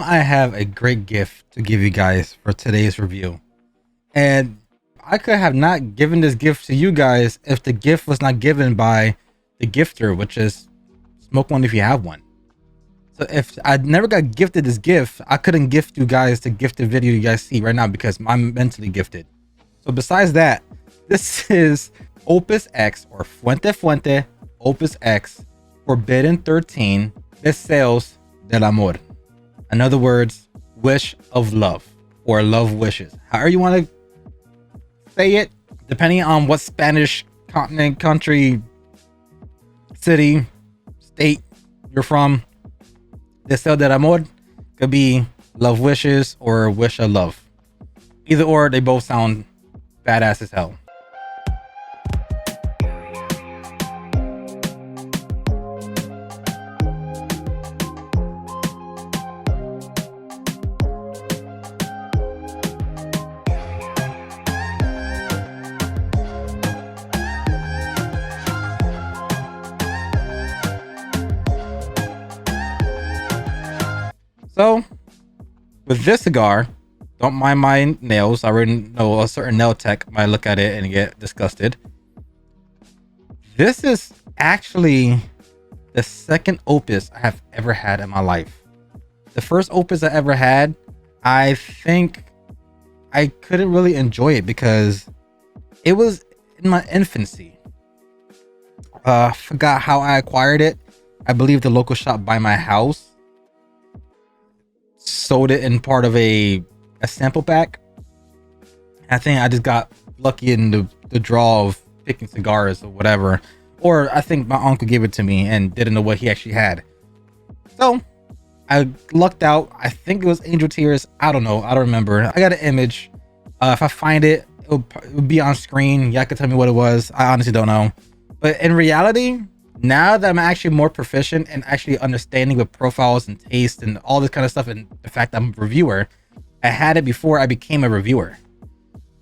I have a great gift to give you guys for today's review. And I could have not given this gift to you guys if the gift was not given by the gifter, which is smoke one if you have one. So if I never got gifted this gift, I couldn't gift you guys the gifted video you guys see right now because I'm mentally gifted. So besides that, this is OpusX or Fuente OpusX Forbidden 13 Deseos del Amor. In other words, wish of love or love wishes. However you want to say it, depending on what Spanish continent, country, city, state you're from. Deseo del Amor could be love wishes or wish of love. Either or, they both sound badass as hell. So, with this cigar, don't mind my nails. I already know a certain nail tech might look at it and get disgusted. This is actually the second opus I have ever had in my life. The first opus I ever had, I think I couldn't really enjoy it because it was in my infancy. Forgot how I acquired it. I believe the local shop by my house sold it in part of a sample pack. I think I just got lucky in the draw of picking cigars or whatever, or I think my uncle gave it to me and didn't know what he actually had, so I lucked out. I think it was Angel Tears. I don't know, I don't remember. I got an image. If I find it, it would be on screen. Y'all can tell me what it was. I honestly don't know, but in reality, now that I'm actually more proficient and actually understanding with profiles and taste and all this kind of stuff, and the fact I'm a reviewer, I had it before I became a reviewer.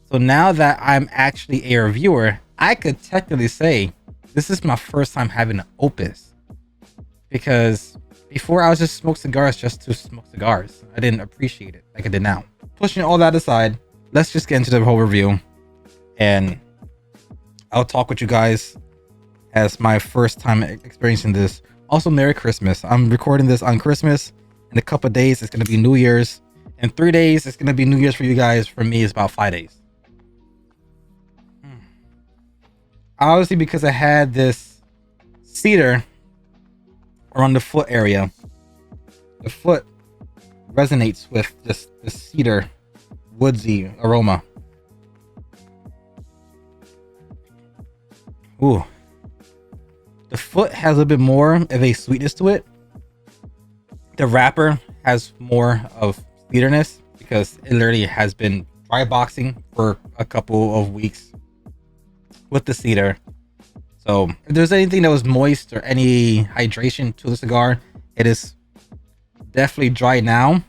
So now that I'm actually a reviewer, I could technically say this is my first time having an opus, because before I was just smoke cigars just to smoke cigars. I didn't appreciate it like I did now. Pushing all that aside, let's just get into the whole review, and I'll talk with you guys as my first time experiencing this. Also, Merry Christmas. I'm recording this on Christmas. In a couple of days, it's going to be New Year's. In 3 days, it's going to be New Year's for you guys. For me, it's about 5 days. Obviously, because I had this cedar around the foot area. The foot resonates with this cedar woodsy aroma. Ooh. The foot has a little bit more of a sweetness to it. The wrapper has more of cederness because it literally has been dry boxing for a couple of weeks with the cedar. So if there's anything that was moist or any hydration to the cigar, it is definitely dry now.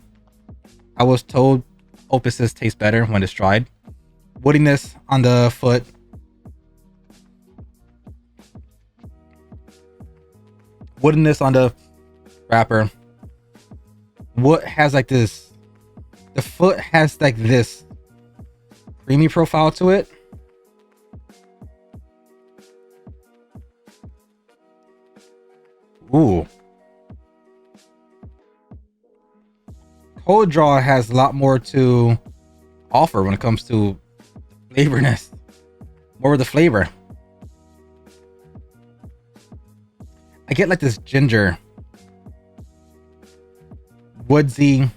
I was told opuses taste better when it's dried. Woodiness on the foot. Woodiness on the wrapper. What has like this, the foot has like this creamy profile to it. Ooh. Cold draw has a lot more to offer when it comes to flavorness. More of the flavor. I get like this ginger, woodsy,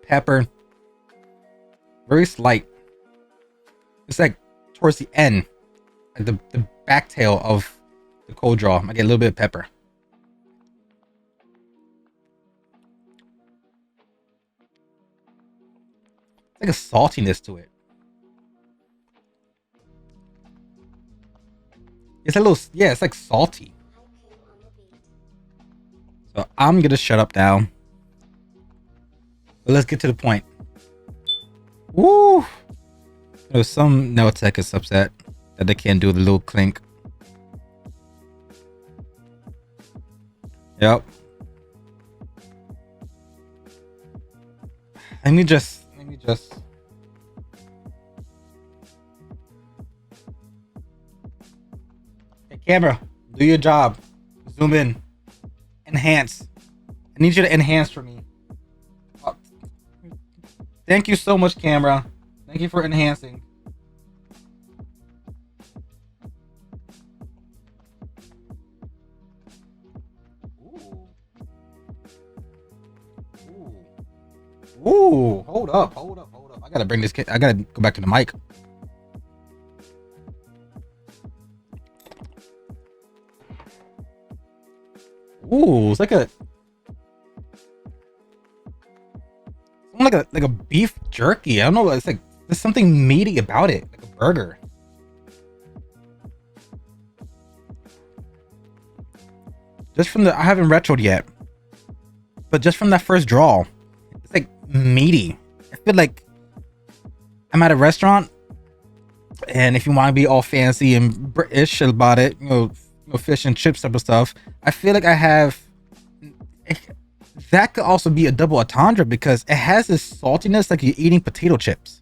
pepper, very slight. It's like towards the end, like the back tail of the cold draw, I get a little bit of pepper. It's like a saltiness to it. It's a little, yeah, it's like salty. So I'm gonna shut up now. But let's get to the point. Woo! There's some nail tech is upset that they can't do the little clink. Yep. Let me just. Hey, camera, do your job. Zoom in. Enhance. I need you to enhance for me. Thank you so much, camera. Thank you for enhancing. Ooh, hold up. I gotta bring this kid. I gotta go back to the mic. Ooh, it's like a beef jerky. I don't know. It's like there's something meaty about it, like a burger. Just from I haven't retroed yet, but just from that first draw, it's like meaty. I feel like I'm at a restaurant, and if you want to be all fancy and British about it, you know, fish and chips type of stuff, I feel like I have. That could also be a double entendre because it has this saltiness like you're eating potato chips.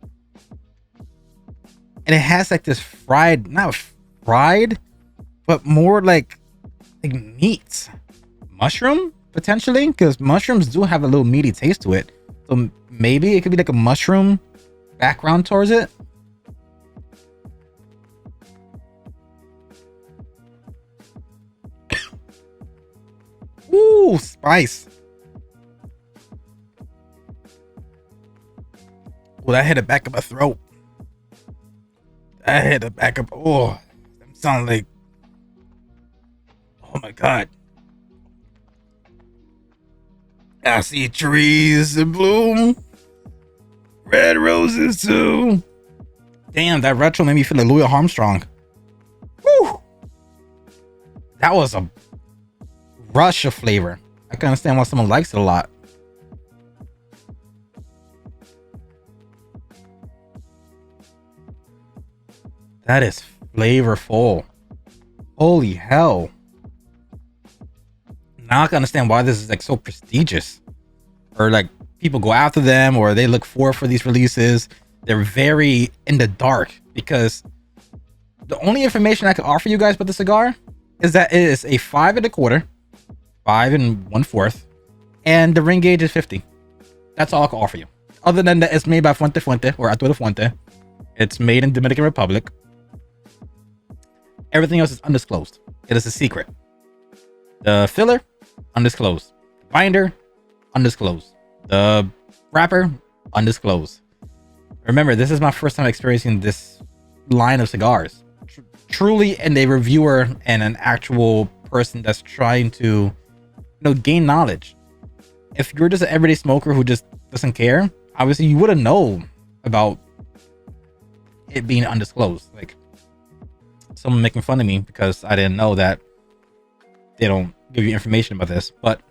And it has like this not fried, but more like meats. Mushroom, potentially, because mushrooms do have a little meaty taste to it. So maybe it could be like a mushroom background towards it. Ooh, spice. Well, that hit the back of my throat. That hit the back of. Oh, that sounds like. Oh my god. I see trees in bloom. Red roses too. Damn, that retro made me feel like Louis Armstrong. Woo! That was a rush of flavor. I can understand why someone likes it a lot. That is flavorful. Holy hell. Now I can understand why this is like so prestigious. Or like people go after them or they look for these releases. They're very in the dark because the only information I can offer you guys about the cigar is that it is a 5 1/4, 5 1/4, and the ring gauge is 50. That's all I can offer you. Other than that, it's made by Fuente or Arturo Fuente. It's made in Dominican Republic. Everything else is undisclosed. It is a secret. The filler, undisclosed. The binder, undisclosed. The wrapper, undisclosed. Remember, this is my first time experiencing this line of cigars. Truly, and a reviewer and an actual person that's trying to, gain knowledge. If you're just an everyday smoker who just doesn't care, obviously you wouldn't know about it being undisclosed. Like someone making fun of me because I didn't know that they don't give you information about this. But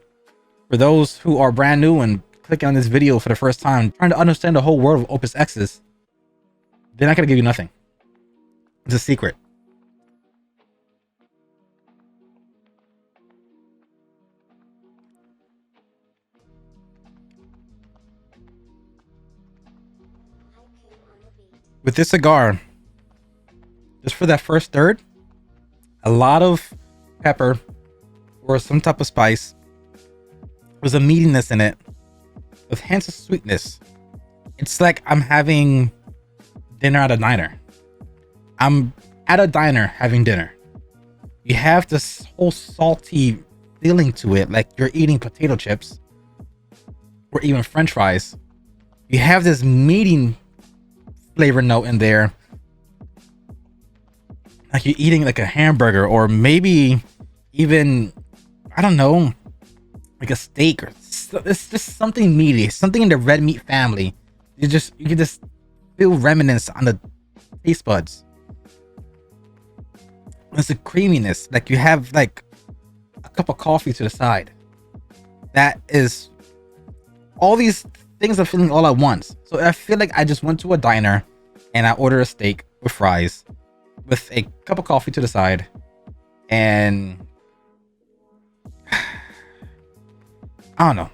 for those who are brand new and clicking on this video for the first time, trying to understand the whole world of OpusX's, they're not going to give you nothing. It's a secret. With this cigar, just for that first third, a lot of pepper or some type of spice. There's a meatiness in it with hints of sweetness. It's like I'm having dinner at a diner. I'm at a diner having dinner. You have this whole salty feeling to it, like you're eating potato chips or even French fries. You have this meaty flavor note in there, like you're eating like a hamburger or maybe even, I don't know, like a steak, or it's just something meaty, something in the red meat family. You can just feel remnants on the taste buds. It's a creaminess, like you have like a cup of coffee to the side. That is all these things I'm feeling all at once. So I feel like I just went to a diner and I ordered a steak with fries with a cup of coffee to the side, and I don't know.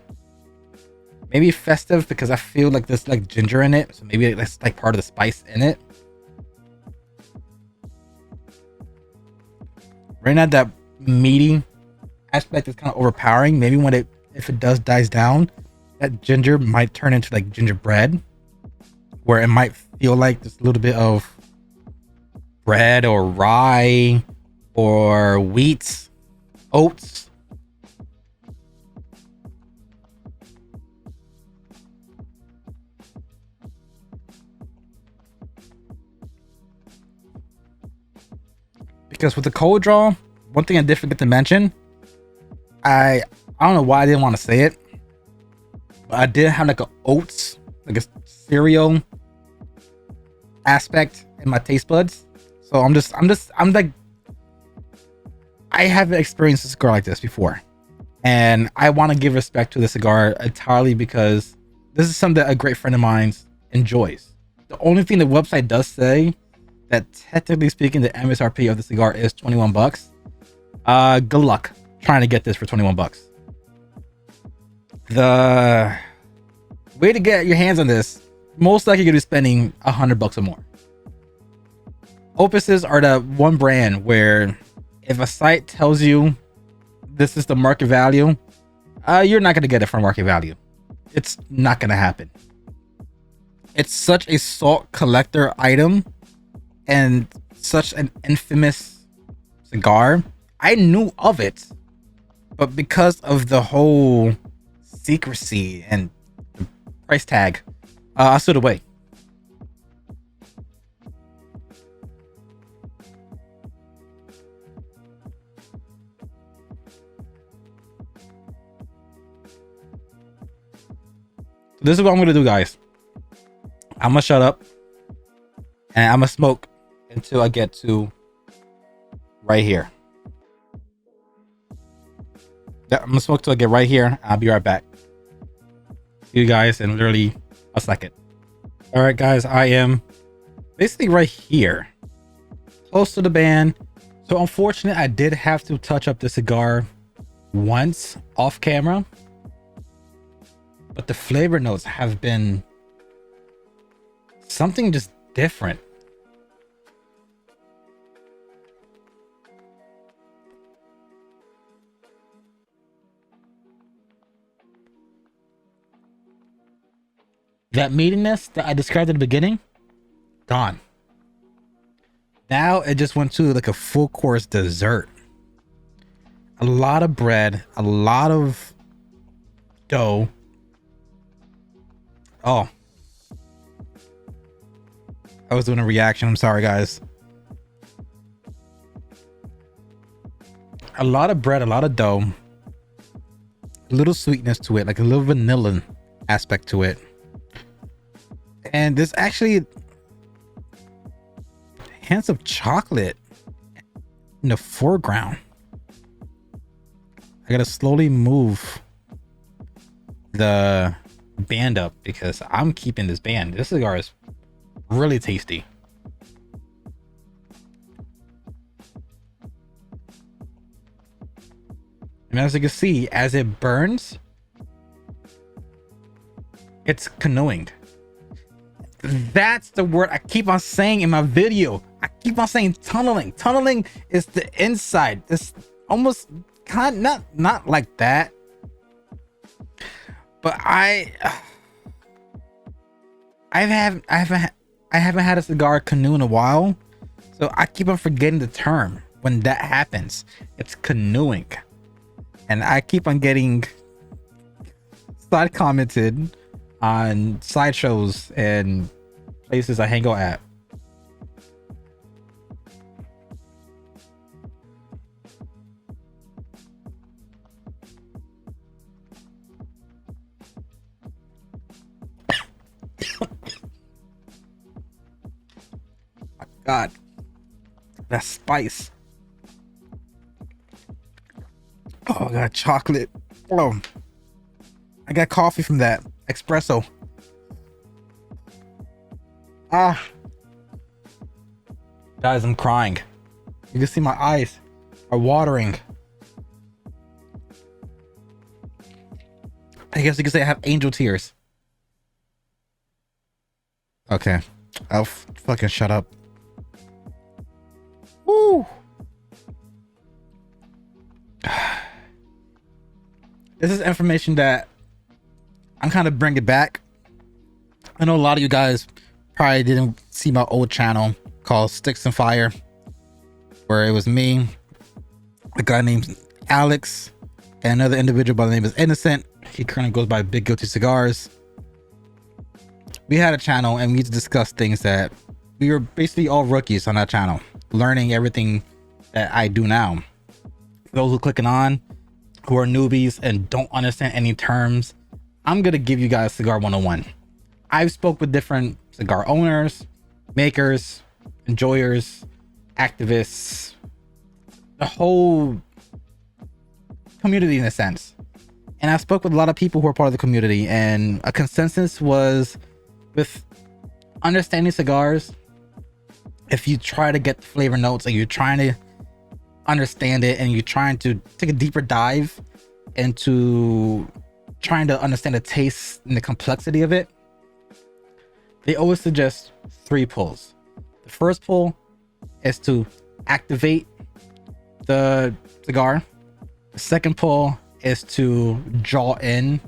Maybe festive because I feel like there's like ginger in it, so maybe that's like part of the spice in it. Right now, that meaty aspect is kind of overpowering. Maybe if it does dies down, that ginger might turn into like gingerbread, where it might feel like there's a little bit of bread or rye or wheat, oats. Because with the cold draw, one thing I did forget to mention, I don't know why I didn't want to say it, but I did have like a oats, like a cereal aspect in my taste buds. So I'm like, I haven't experienced a cigar like this before, and I want to give respect to the cigar entirely because this is something that a great friend of mine enjoys. The only thing the website does say that technically speaking, the MSRP of the cigar is 21 bucks. Good luck trying to get this for 21 bucks. The way to get your hands on this, most likely you're gonna be spending 100 bucks or more. Opuses are the one brand where if a site tells you this is the market value, you're not gonna get it for market value. It's not gonna happen. It's such a sought collector item and such an infamous cigar. I knew of it, but because of the whole secrecy and the price tag, I stood away. This is what I'm gonna do, guys. I'm gonna shut up and I'm gonna smoke until I get to right here. Yeah, I'm gonna smoke till I get right here. I'll be right back. See you guys in literally a second. All right, guys, I am basically right here, close to the band. So unfortunately, I did have to touch up the cigar once off camera, but the flavor notes have been something just different. That meatiness that I described at the beginning, gone. Now it just went to like a full course dessert. A lot of bread, a lot of dough. Oh, I was doing a reaction. I'm sorry, guys. A lot of bread, a lot of dough, a little sweetness to it, like a little vanilla aspect to it. And there's actually hints of chocolate in the foreground. I gotta slowly move the band up because I'm keeping this band. This cigar is really tasty. And as you can see, as it burns, it's canoeing. That's the word I keep on saying in my video. I keep on saying tunneling. Tunneling is the inside. It's almost kind of not like that. But I haven't had a cigar canoe in a while, so I keep on forgetting the term when that happens. It's canoeing, and I keep on getting side commented on sideshows and places I hang out at. My God, that spice. Oh, I got chocolate. Oh, I got coffee from that espresso. Guys, I'm crying. You can see my eyes are watering. I guess you could say I have angel tears. Okay, I'll fucking shut up. Woo! This is information that I'm kind of bringing back. I know a lot of you guys probably didn't see my old channel called Sticks and Fire, where it was me, a guy named Alex, and another individual by the name of Innocent. He currently goes by Big Guilty Cigars. We had a channel and we used to discuss things that we were basically all rookies on that channel, learning everything that I do now. For those who are clicking on, who are newbies and don't understand any terms, I'm gonna give you guys Cigar 101. I've spoke with different cigar owners, makers, enjoyers, activists, the whole community in a sense. And I spoke with a lot of people who are part of the community, and a consensus was with understanding cigars. If you try to get the flavor notes and you're trying to understand it and you're trying to take a deeper dive into trying to understand the taste and the complexity of it, they always suggest 3 pulls. The first pull is to activate the cigar. The second pull is to draw in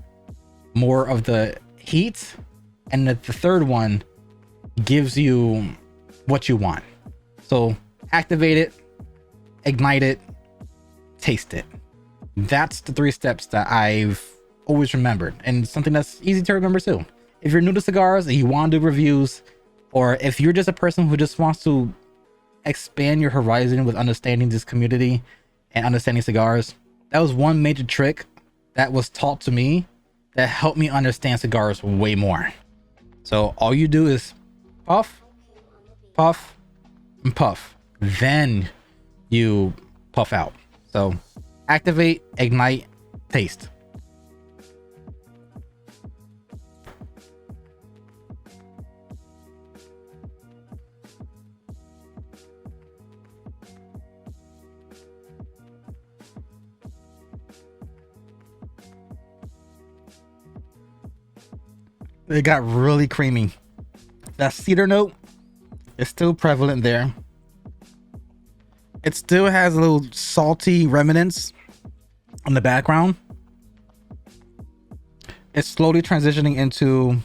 more of the heat, and the third one gives you what you want. So activate it, ignite it, taste it. That's the 3 steps that I've always remembered, and something that's easy to remember too. If you're new to cigars and you want to do reviews, or if you're just a person who just wants to expand your horizon with understanding this community and understanding cigars, that was one major trick that was taught to me that helped me understand cigars way more. So all you do is puff, puff, and puff. Then you puff out. So activate, ignite, taste. It got really creamy. That cedar note is still prevalent there. It still has a little salty remnants on the background. It's slowly transitioning into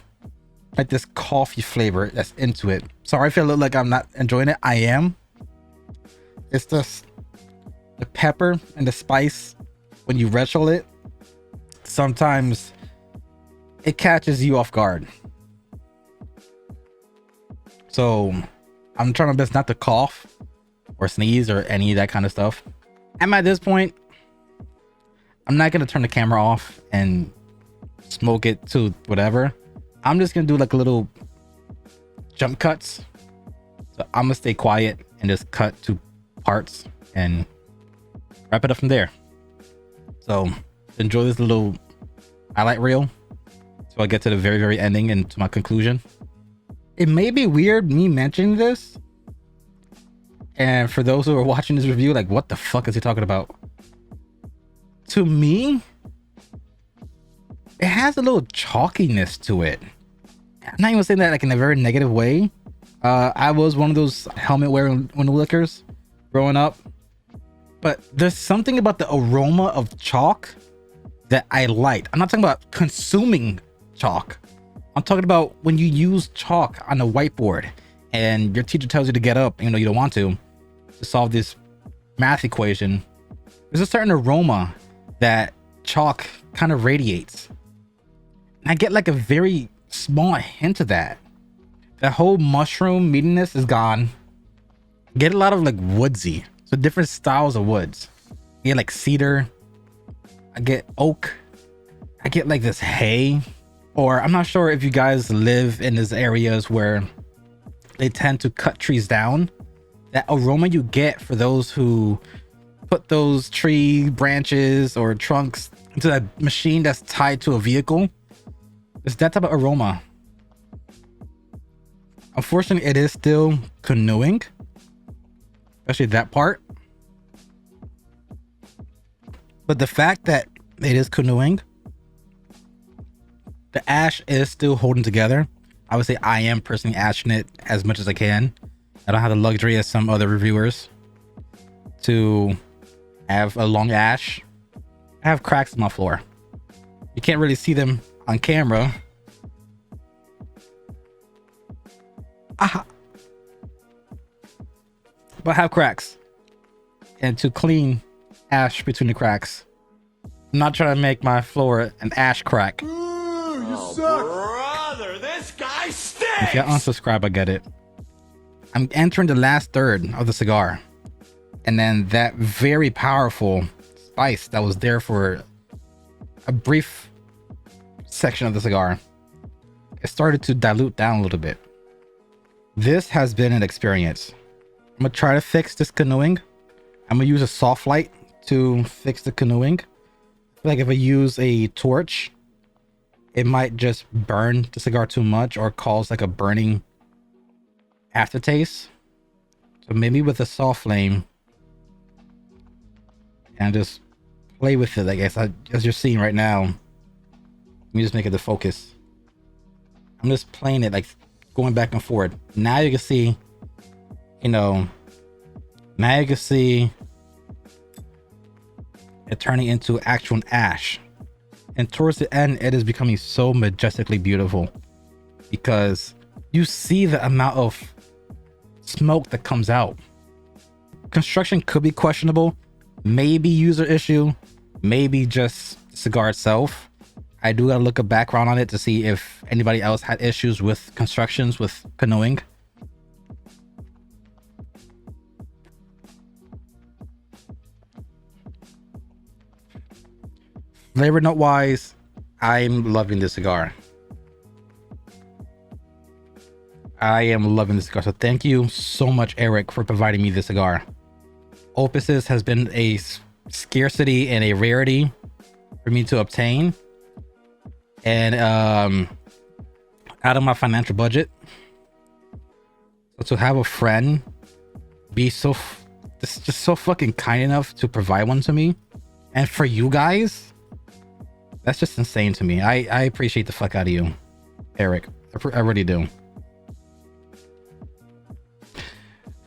like this coffee flavor that's into it. Sorry if I look like I'm not enjoying it. I am. It's just the pepper and the spice when you retro it. Sometimes it catches you off guard. So I'm trying my best not to cough or sneeze or any of that kind of stuff. And at this point, I'm not going to turn the camera off and smoke it to whatever. I'm just going to do like a little jump cuts. So I'm going to stay quiet and just cut to parts and wrap it up from there. So enjoy this little highlight reel. So I get to the very, very ending and to my conclusion. It may be weird me mentioning this, and for those who are watching this review, like, what the fuck is he talking about? To me, it has a little chalkiness to it. I'm not even saying that like in a very negative way. I was one of those helmet wearing window lickers growing up, but there's something about the aroma of chalk that I liked. I'm not talking about consuming chalk. I'm talking about when you use chalk on a whiteboard and your teacher tells you to get up, you know, you don't want to solve this math equation. There's a certain aroma that chalk kind of radiates. And I get like a very small hint of that. The whole mushroom meatiness is gone. I get a lot of like woodsy, so different styles of woods. I get like cedar. I get oak. I get like this hay. Or I'm not sure if you guys live in these areas where they tend to cut trees down. That aroma you get for those who put those tree branches or trunks into that machine that's tied to a vehicle. It's that type of aroma. Unfortunately, it is still canoeing, especially that part. But the fact that it is canoeing The ash is still holding together. I would say I am personally ashing it as much as I can. I don't have the luxury as some other reviewers to have a long ash. I have cracks in my floor. You can't really see them on camera. Aha. But I have cracks. And to clean ash between the cracks, I'm not trying to make my floor an ash crack. Ooh, you suck. Brother, this guy stinks. If you unsubscribe, I get it. I'm entering the last third of the cigar. And then that very powerful spice that was there for a brief section of the cigar, it started to dilute down a little bit. This has been an experience. I'm gonna try to fix this canoeing. I'm gonna use a soft light to fix the canoeing. I feel like if I use a torch, it might just burn the cigar too much or cause like a burning aftertaste. So maybe with a soft flame and just play with it, I guess. As you're seeing right now, let me just make it the focus. I'm just playing it, like going back and forth. Now you can see, you know, now you can see it turning into actual ash. And towards the end, it is becoming so majestically beautiful because you see the amount of smoke that comes out. Construction could be questionable, maybe user issue, maybe just the cigar itself. I do gotta look a background on it to see if anybody else had issues with constructions with canoeing. Flavor note wise, I'm loving this cigar. I am loving this cigar. So thank you so much, Eric, for providing me this cigar. OpusX has been a scarcity and a rarity for me to obtain. And out of my financial budget. So to have a friend be so just so fucking kind enough to provide one to me. And for you guys, that's just insane to me. I appreciate the fuck out of you, Eric. I really do.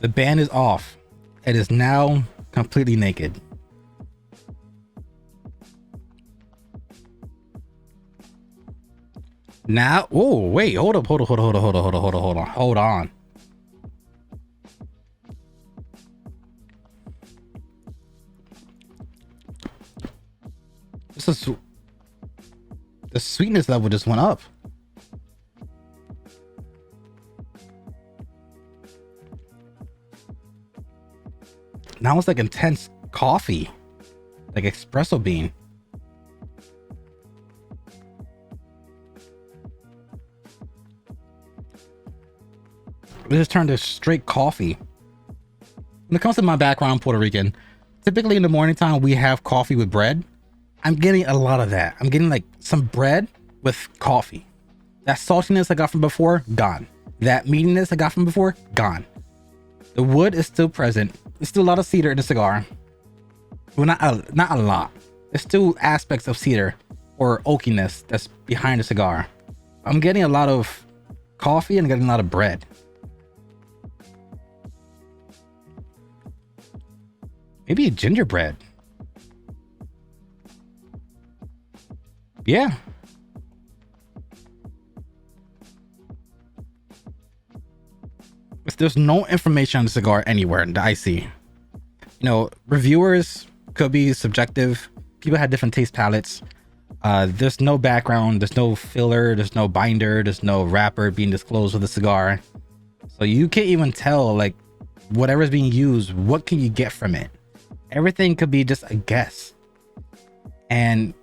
The band is off. It is now completely naked. Now, oh wait, hold on. This is the sweetness level just went up. Now it's like intense coffee, like espresso bean. It just turned to straight coffee. When it comes to my background, I'm Puerto Rican. Typically in the morning time, we have coffee with bread. I'm getting a lot of that. I'm getting like some bread with coffee. That saltiness I got from before, gone. That meatiness I got from before, gone. The wood is still present. There's still a lot of cedar in the cigar. Well, not a lot. There's still aspects of cedar or oakiness that's behind the cigar. I'm getting a lot of coffee and getting a lot of bread. Maybe a gingerbread. Yeah. There's no information on the cigar anywhere that I see. You know, reviewers could be subjective. People have different taste palettes. There's no background, there's no filler, there's no binder, there's no wrapper being disclosed with the cigar. So you can't even tell, like, whatever's being used, what can you get from it? Everything could be just a guess. And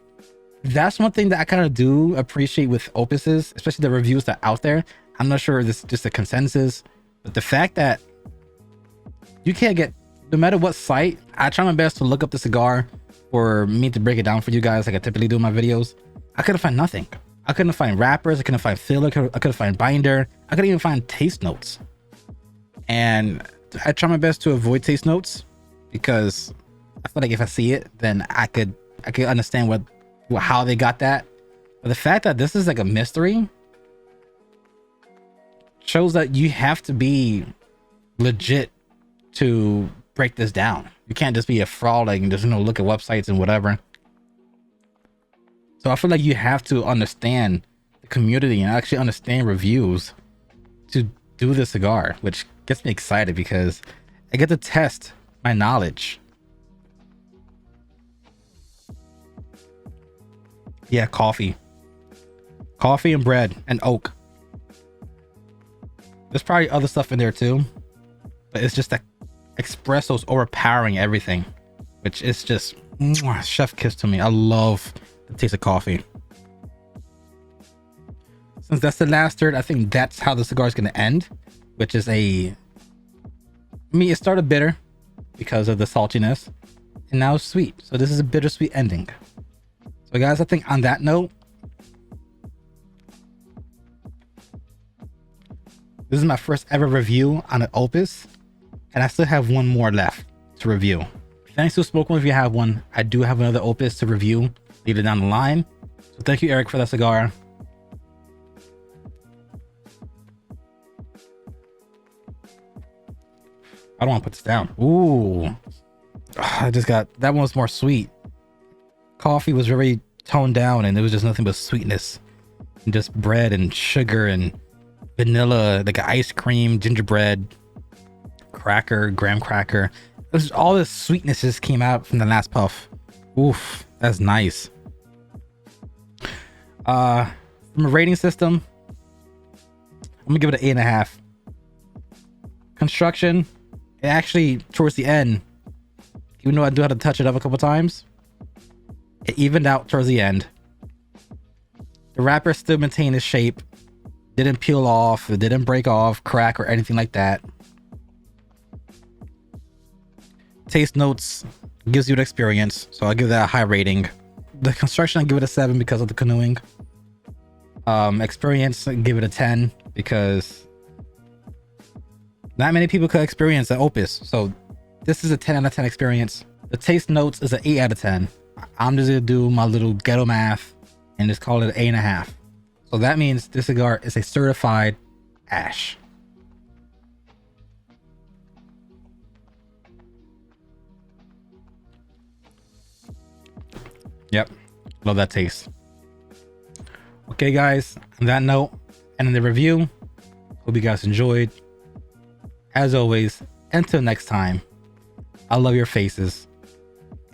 that's one thing that I kind of do appreciate with OpusX, especially the reviews that are out there. I'm not sure if this is just a consensus, but the fact that you can't get, no matter what site, I try my best to look up the cigar for me to break it down for you guys like I typically do in my videos. I couldn't find nothing. I couldn't find wrappers, I couldn't find filler, I couldn't find binder, I couldn't even find taste notes. And I try my best to avoid taste notes because I feel like if I see it, then I could understand how they got that. But the fact that this is like a mystery shows that you have to be legit to break this down. You can't just be a fraud, like, and just, you know, look at websites and whatever. So I feel like you have to understand the community and actually understand reviews to do the cigar, which gets me excited because I get to test my knowledge. Yeah, coffee and bread and oak. There's probably other stuff in there too, but it's just that espresso's overpowering everything, which is just chef kiss to me. I love the taste of coffee. Since that's the last third, I think that's how the cigar is going to end, which is it started bitter because of the saltiness, and now it's sweet. So this is a bittersweet ending. So guys, I think on that note, this is my first ever review on an Opus, and I still have one more left to review. Thanks to Smoke One if you have one. I do have another Opus to review later down the line. So thank you, Eric, for that cigar. I don't want to put this down. Ooh. I just got, that one was more sweet. Coffee was very toned down and it was just nothing but sweetness. And just bread and sugar and vanilla, like ice cream, gingerbread, cracker, graham cracker. It was, all this sweetness just came out from the last puff. Oof, that's nice. From a rating system, I'm gonna give it an 8.5. Construction, it actually, towards the end, even though I do have to touch it up a couple times, it evened out towards the end. The wrapper still maintained its shape, didn't peel off, it didn't break off, crack, or anything like that. Taste notes gives you an experience, so I'll give that a high rating. The construction, I give it a 7 because of the canoeing. Experience, I give it a 10 because not many people could experience the Opus, so this is a 10 out of 10 experience. The taste notes is an 8 out of 10. I'm just gonna do my little ghetto math and just call it an 8.5. So that means this cigar is a certified ash. Yep, love that taste. Okay guys, on that note, and in the review, hope you guys enjoyed. As always, until next time, I love your faces,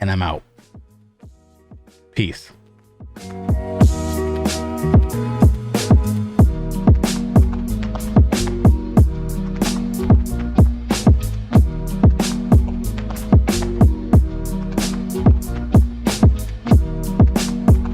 and I'm out. Peace.